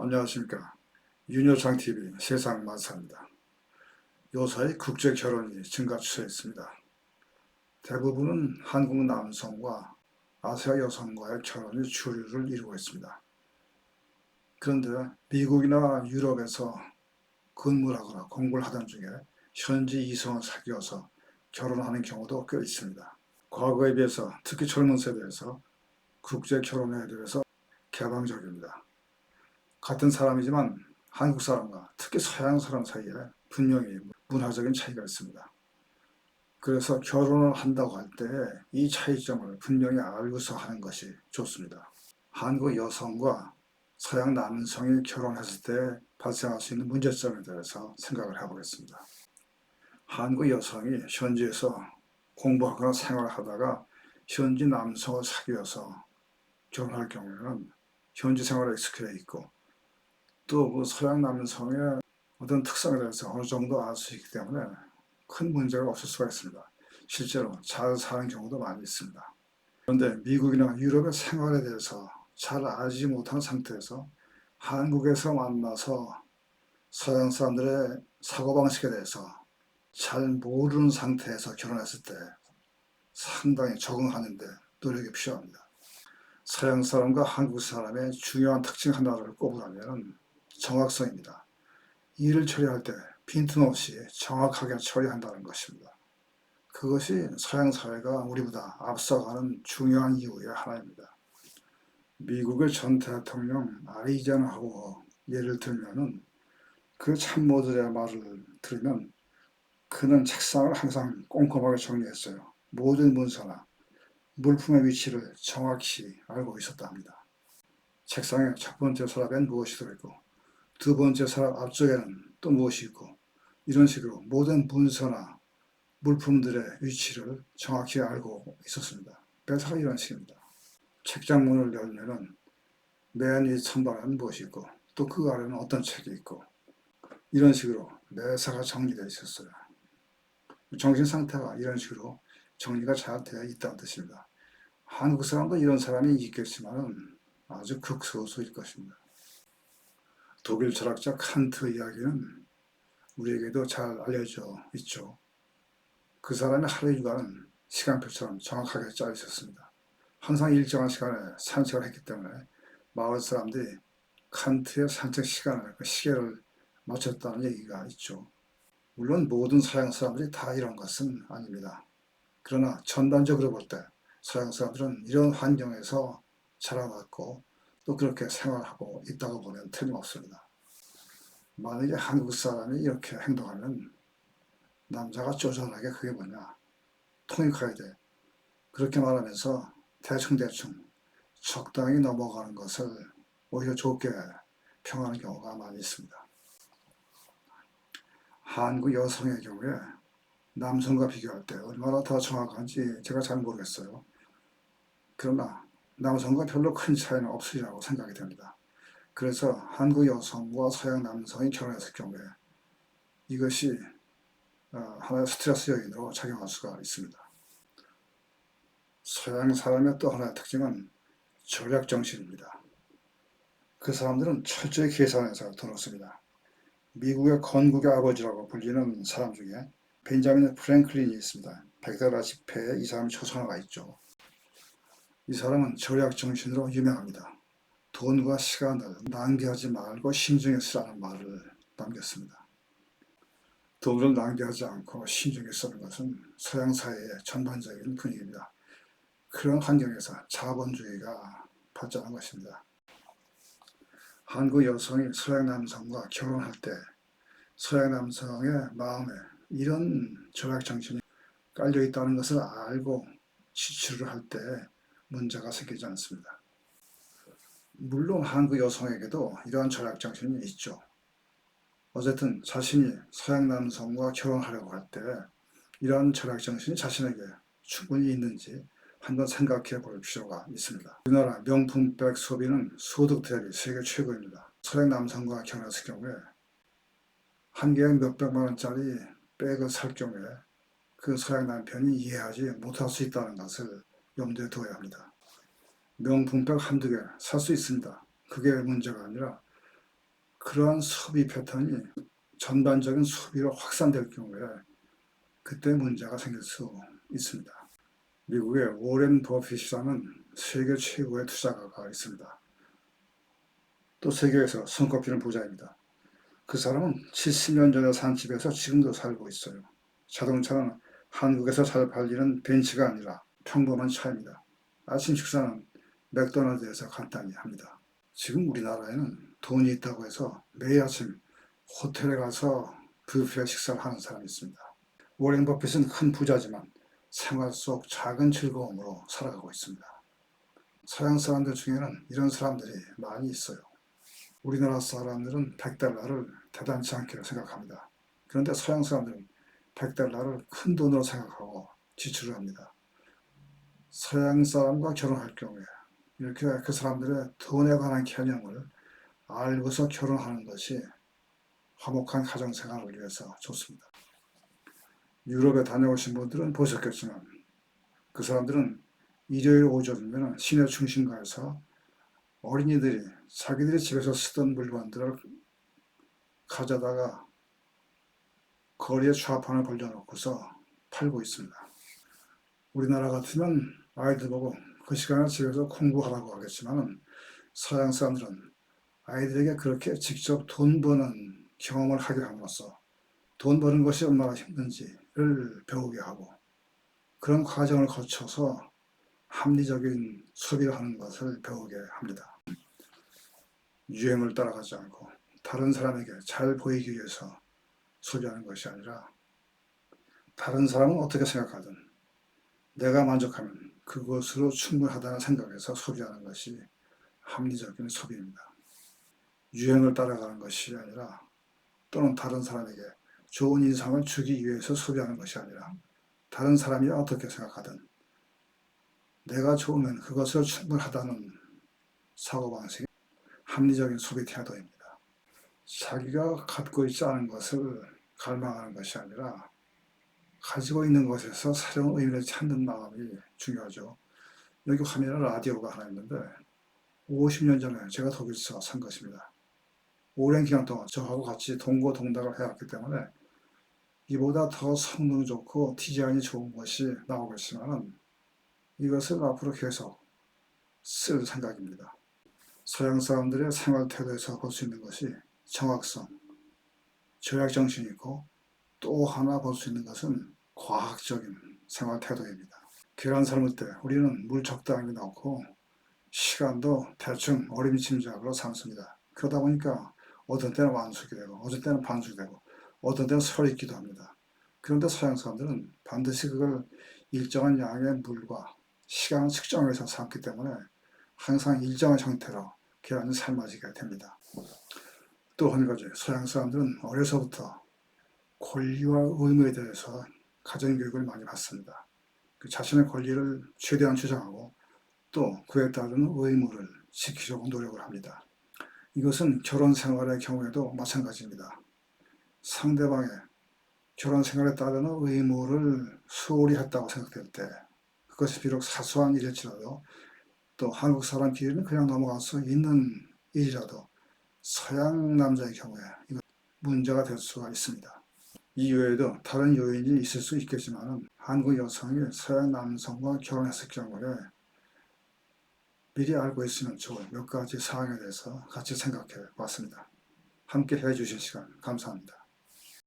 안녕하십니까. 윤여창TV 세상만사입니다. 요사이 국제 결혼이 증가 추세했습니다. 대부분은 한국 남성과 아시아 여성과의 결혼이 주류를 이루고 있습니다. 그런데 미국이나 유럽에서 근무를 하거나 공부를 하던 중에 현지 이성을 사귀어서 결혼하는 경우도 꽤 있습니다. 과거에 비해서 특히 젊은 세대에서 국제 결혼에 대해서 개방적입니다. 같은 사람이지만 한국 사람과 특히 서양 사람 사이에 분명히 문화적인 차이가 있습니다. 그래서 결혼을 한다고 할 때 이 차이점을 분명히 알고서 하는 것이 좋습니다. 한국 여성과 서양 남성이 결혼했을 때 발생할 수 있는 문제점에 대해서 생각을 해보겠습니다. 한국 여성이 현지에서 공부하거나 생활하다가 현지 남성을 사귀어서 결혼할 경우에는 현지 생활에 익숙해 있고 또 그 서양 남성의 어떤 특성에 대해서 어느 정도 알 수 있기 때문에 큰 문제가 없을 수가 있습니다. 실제로 잘 사는 경우도 많이 있습니다. 그런데 미국이나 유럽의 생활에 대해서 잘 알지 못한 상태에서 한국에서 만나서 서양 사람들의 사고방식에 대해서 잘 모르는 상태에서 결혼했을 때 상당히 적응하는데 노력이 필요합니다. 서양 사람과 한국 사람의 중요한 특징 하나를 꼽으라면 정확성입니다. 일을 처리할 때 빈틈없이 정확하게 처리한다는 것입니다. 그것이 서양 사회가 우리보다 앞서가는 중요한 이유의 하나입니다. 미국의 전 대통령 아이젠하워 예를 들면은 그 참모들의 말을 들으면 그는 책상을 항상 꼼꼼하게 정리했어요. 모든 문서나 물품의 위치를 정확히 알고 있었다 합니다. 책상의 첫 번째 서랍엔 무엇이 들어있고 두 번째 서랍 앞쪽에는 또 무엇이 있고 이런 식으로 모든 문서나 물품들의 위치를 정확히 알고 있었습니다. 묘사가 이런 식입니다. 책장 문을 열면은 맨 위 선반에는 무엇이 있고 또 그 아래는 어떤 책이 있고 이런 식으로 매사가 정리되어 있었어요. 정신 상태가 이런 식으로 정리가 잘 되어 있다는 뜻입니다. 한국 사람도 이런 사람이 있겠지만 아주 극소수일 것입니다. 독일 철학자 칸트 이야기는 우리에게도 잘 알려져 있죠. 그 사람의 하루 일과는 시간표처럼 정확하게 짜여 있었습니다. 항상 일정한 시간에 산책을 했기 때문에 마을 사람들이 칸트의 산책 시간을 그 시계를 맞췄다는 얘기가 있죠. 물론 모든 서양 사람들이 다 이런 것은 아닙니다. 그러나 전반적으로 볼 때 서양 사람들은 이런 환경에서 자라났고 또 그렇게 생활하고 있다고 보면 틀림없습니다. 만약에 한국 사람이 이렇게 행동하면 남자가 쪼잔하게 그게 뭐냐 통역해야 돼. 그렇게 말하면서 대충대충 적당히 넘어가는 것을 오히려 좋게 평하는 경우가 많이 있습니다. 한국 여성의 경우에 남성과 비교할 때 얼마나 더 정확한지 제가 잘 모르겠어요. 그러나 남성과 별로 큰 차이는 없으리라고 생각이 됩니다. 그래서 한국 여성과 서양 남성이 결혼했을 경우에 이것이 하나의 스트레스 요인으로 작용할 수가 있습니다. 서양 사람의 또 하나의 특징은 절약정신입니다. 그 사람들은 철저히 계산해서 돈을 씁니다. 미국의 건국의 아버지라고 불리는 사람 중에 벤자민 프랭클린이 있습니다. 백달러 지폐에 이 사람 초상화가 있죠. 이 사람은 절약정신으로 유명합니다. 돈과 시간을 낭비하지 말고 신중히 쓰라는 말을 남겼습니다. 돈을 낭비하지 않고 신중히 쓰는 것은 서양 사회의 전반적인 분위기입니다. 그런 환경에서 자본주의가 발전한 것입니다. 한국 여성이 서양 남성과 결혼할 때 서양 남성의 마음에 이런 절약정신이 깔려 있다는 것을 알고 지출을 할 때 문제가 생기지 않습니다. 물론 한국 여성에게도 이러한 절약정신이 있죠. 어쨌든 자신이 서양 남성과 결혼하려고 할 때 이러한 절약정신이 자신에게 충분히 있는지 한번 생각해 볼 필요가 있습니다. 우리나라 명품백 소비는 소득 대비 세계 최고입니다. 서양 남성과 결혼했을 경우에 한 개에 몇백만 원짜리 백을 살 경우에 그 서양 남편이 이해하지 못할 수 있다는 것을 염두에 두어야 합니다. 명품백 한두 개 살 수 있습니다. 그게 문제가 아니라 그러한 소비 패턴이 전반적인 소비로 확산될 경우에 그때 문제가 생길 수 있습니다. 미국의 워렌 버핏이라는 세계 최고의 투자가가 있습니다. 또 세계에서 손꼽히는 부자입니다. 그 사람은 70년 전에 산 집에서 지금도 살고 있어요. 자동차는 한국에서 잘 팔리는 벤츠가 아니라 평범한 차입니다. 아침 식사는 맥도날드에서 간단히 합니다. 지금 우리나라에는 돈이 있다고 해서 매일 아침 호텔에 가서 뷔페 식사를 하는 사람이 있습니다. 워렌 버핏은 큰 부자지만 생활 속 작은 즐거움으로 살아가고 있습니다. 서양 사람들 중에는 이런 사람들이 많이 있어요. 우리나라 사람들은 100달러를 대단치 않게 생각합니다. 그런데 서양 사람들은 100달러를 큰 돈으로 생각하고 지출을 합니다. 서양 사람과 결혼할 경우에 이렇게 그 사람들의 돈에 관한 개념을 알고서 결혼하는 것이 화목한 가정생활을 위해서 좋습니다. 유럽에 다녀오신 분들은 보셨겠지만 그 사람들은 일요일 오전이면 시내 중심가에서 어린이들이 자기들이 집에서 쓰던 물건들을 가져다가 거리에 좌판을 걸려놓고서 팔고 있습니다. 우리나라 같으면 아이들 보고 그 시간에 집에서 공부하라고 하겠지만 서양 사람들은 아이들에게 그렇게 직접 돈 버는 경험을 하게 함으로써 돈 버는 것이 얼마나 힘든지를 배우게 하고 그런 과정을 거쳐서 합리적인 소비를 하는 것을 배우게 합니다. 유행을 따라가지 않고 다른 사람에게 잘 보이기 위해서 소비하는 것이 아니라 다른 사람은 어떻게 생각하든 내가 만족하면 그것으로 충분하다는 생각에서 소비하는 것이 합리적인 소비입니다. 유행을 따라가는 것이 아니라 또는 다른 사람에게 좋은 인상을 주기 위해서 소비하는 것이 아니라 다른 사람이 어떻게 생각하든 내가 좋으면 그것을 충분하다는 사고방식이 합리적인 소비 태도입니다. 자기가 갖고 있지 않은 것을 갈망하는 것이 아니라 가지고 있는 것에서 새로운 의미를 찾는 마음이 중요하죠. 여기 화면에 라디오가 하나 있는데 50년 전에 제가 독일에서 산 것입니다. 오랜 기간 동안 저하고 같이 동고동락을 해왔기 때문에 이보다 더 성능 좋고 디자인이 좋은 것이 나오겠지만 이것을 앞으로 계속 쓸 생각입니다. 서양 사람들의 생활 태도에서 볼 수 있는 것이 정확성, 절약정신이 있고 또 하나 볼 수 있는 것은 과학적인 생활 태도입니다. 계란 삶을 때 우리는 물 적당히 넣고 시간도 대충 어림짐작으로 삶습니다. 그러다 보니까 어떤 때는 완숙이 되고 어떤 때는 반숙이 되고 어떤 때는 설이 있기도 합니다. 그런데 서양 사람들은 반드시 그걸 일정한 양의 물과 시간을 측정해서 삶기 때문에 항상 일정한 형태로 계란이 삶아지게 됩니다. 또 한 가지, 서양 사람들은 어려서부터 권리와 의무에 대해서 가정교육을 많이 받습니다. 그 자신의 권리를 최대한 주장하고 또 그에 따른 의무를 지키려고 노력을 합니다. 이것은 결혼 생활의 경우에도 마찬가지입니다. 상대방의 결혼 생활에 따르는 의무를 소홀히 했다고 생각될 때 그것이 비록 사소한 일일지라도 또 한국 사람끼리는 그냥 넘어갈 수 있는 일이라도 서양 남자의 경우에 이거 문제가 될 수가 있습니다. 이 외에도 다른 요인이 있을 수 있겠지만 한국 여성이 서양 남성과 결혼했을 경우에 미리 알고 있으면 좋을 몇 가지 사항에 대해서 같이 생각해 봤습니다. 함께 해주신 시간 감사합니다.